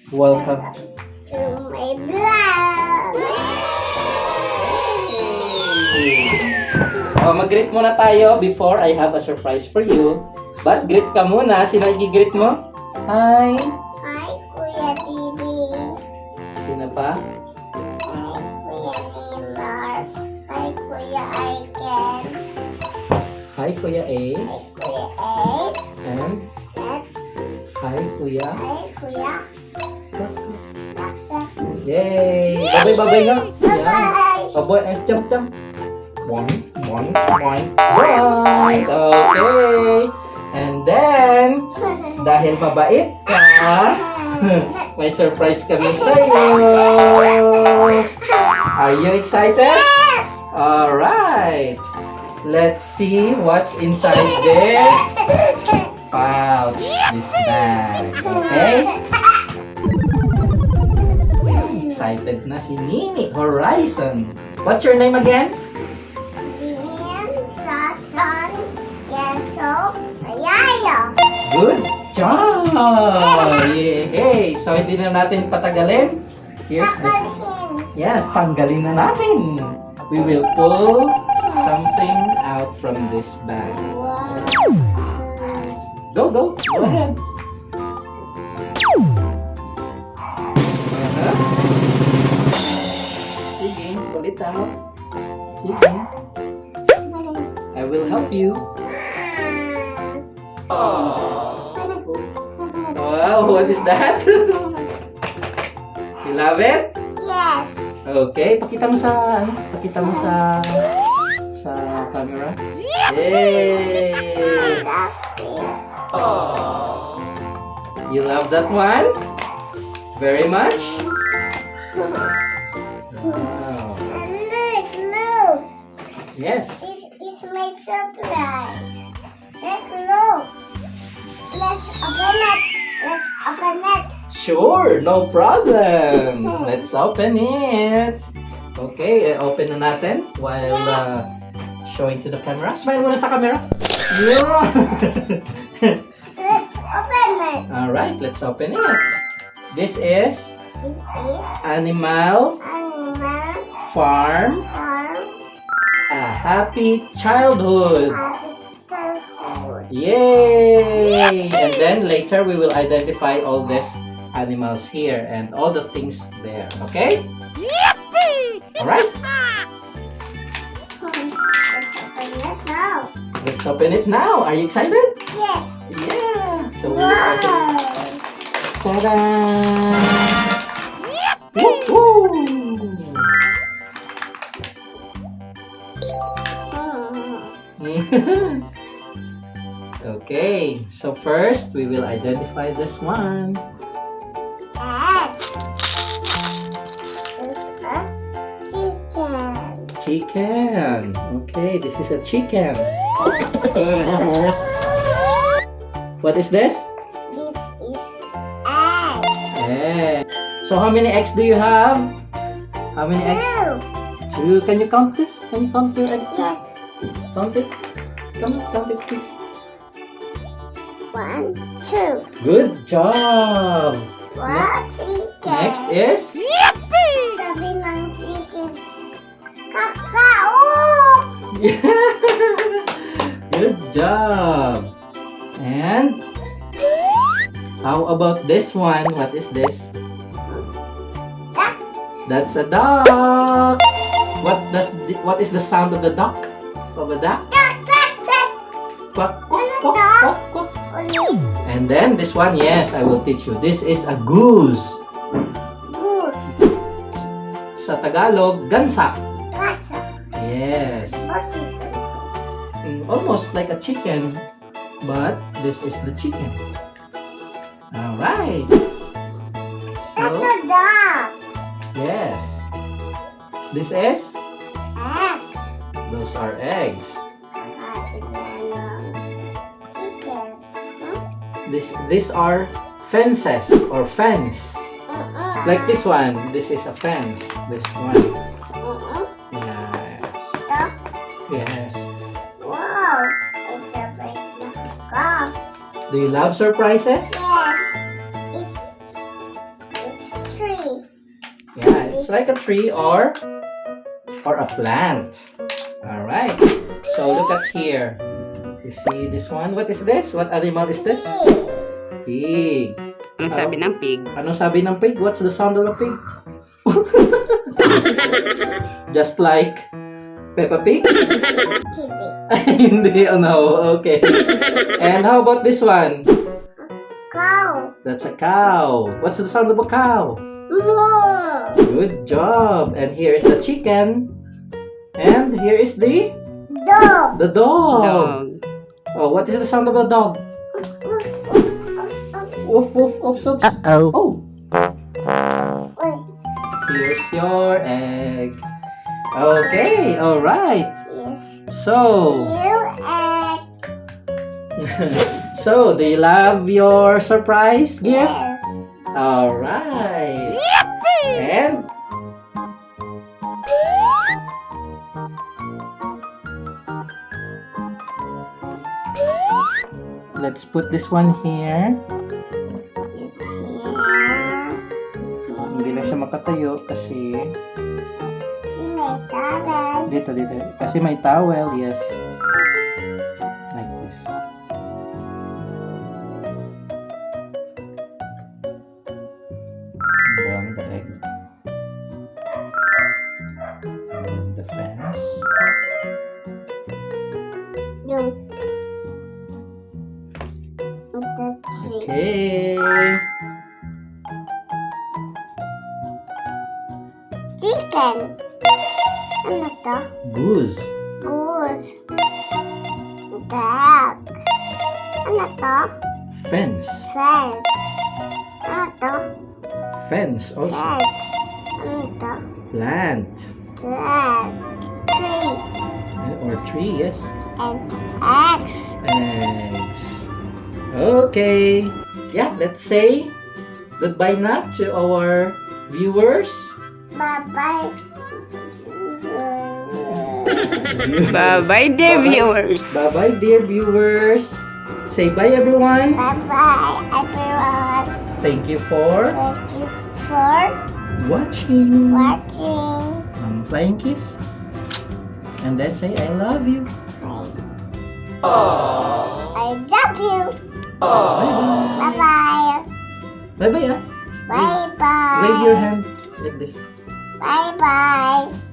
Welcome. To my vlog. Oh, mag-greet muna tayo before I have a surprise for you. But greet ka muna. Sino i-greet mo? Hi. Hi, Kuya Bibi. Sino pa? Hi, Kuya Neymar. Hi, Kuya Aiken. Hi, Kuya Hi, Ace. Kuya Ace. And And hi, Kuya. hi, Kuya Doctor. Yay! Babay-babay nga. Yan. Bye-bye. Babay. Jump, jump. Boing, boing, boing, boing. Okay. And then, dahil mabait ka, may surprise kami sa'yo. Are you excited? Alright. Let's see what's inside this pouch, this bag. Okay? Excited na si Nini Horizon. What's your name again? Diyan, Satan, Yenso, Ayayo. Good job! Yay! So, hindi na natin patagalin. Here's this. Takalhin. Yes, tanggalin na natin. We will pull something out from this bag. Wow. Go, go. Go ahead. Sige, pull it out. Sige. I will help you. Wow, what is that? You love it? Yes. Okay, pakita mo sa sa camera. Yay! I love this. You love that one? Very much? Wow. And look. Yes. This is my surprise. Look. Let's open it. Let's open it. Sure, no problem. Let's open it. Okay, open na natin while showing to the camera. Smile muna sa camera. Yeah. Let's open it. Alright, let's open it. This is This is Animal Animal Farm, Farm a Happy Childhood. Childhood. Yay! And then later we will identify all these animals here and all the things there. Okay? Alright? Let's open it now. Let's open it now. Are you excited? Yes. Yeah! So we will open it. Wow. Ta-da! Woo-hoo! Okay, so first we will identify this one. And this is a chicken. Chicken. Okay, this is a chicken. What is this? This is egg. Egg. So how many eggs do you have? How many eggs? Two. Two. Can you count this? Can you count your eggs? Yes. Count it. Count it, please. 1, 2. Good job. Wow, chicken. Next is Sabi ng chicken. Kakao! Good job. And how about this one? What is this? Duck. That's a duck. What is the sound of the duck? Of a duck? Duck, duck, duck. Quack, quack, quack, quack, quack. Ulit. And then this one, yes, I will teach you. This is a goose. Goose. Sa Tagalog, gansa. Gotcha. Yes. Or chicken. Almost like a chicken, but this is the chicken. Alright. That's So, a duck. yes. This is? Egg. Those are eggs. Chicken. These are fences or fence. Like this one. This is a fence. This one. Yes. Duck. Yes. Wow. It's a place na. Do you love surprises? Yes. looks like a tree or a plant. Alright. So look at here. You see this one? What is this? What animal is this? Pig. Anong sabi ng pig? Anong sabi ng pig? What's the sound of a pig? Just like Peppa Pig? Hindi, oh no, okay. And how about this one? Cow. That's a cow. What's the sound of a cow? Moo. Good job. And here is the chicken. And here is the Dog. dog. Dog. Oh, what is the sound of a dog? Woof, woof, woof, woof. Uh-oh. Oh, Wait. here's your egg. Okay, all right. Yes. So, You egg. so do you love your surprise gift? Yes. All right. And let's put this one here. It's here. Hindi na siya makatayo kasi Si may towel. dito. Kasi may towel, yes. Like this. And then the egg. And then the fence. Yung. The tree. Okay. Chicken. Ano to? Goose. Goose. Dog. Ano to? Fence. Fence. Ano to? Fence also. Fence. Ano to? Plant. Tree. Tree. Or tree, yes. And eggs. Eggs. Okay. Yeah, let's say goodbye now to our viewers. Bye-bye. Bye-bye, dear viewers. Bye-bye, dear viewers. Say bye, everyone. Bye-bye, everyone. Thank you for Thank you for watching. watching. Flying kiss. And then say I love you. I love you. Bye-bye. Bye-bye. Bye-bye, ah. Bye-bye. Wave your hand like this. Bye-bye.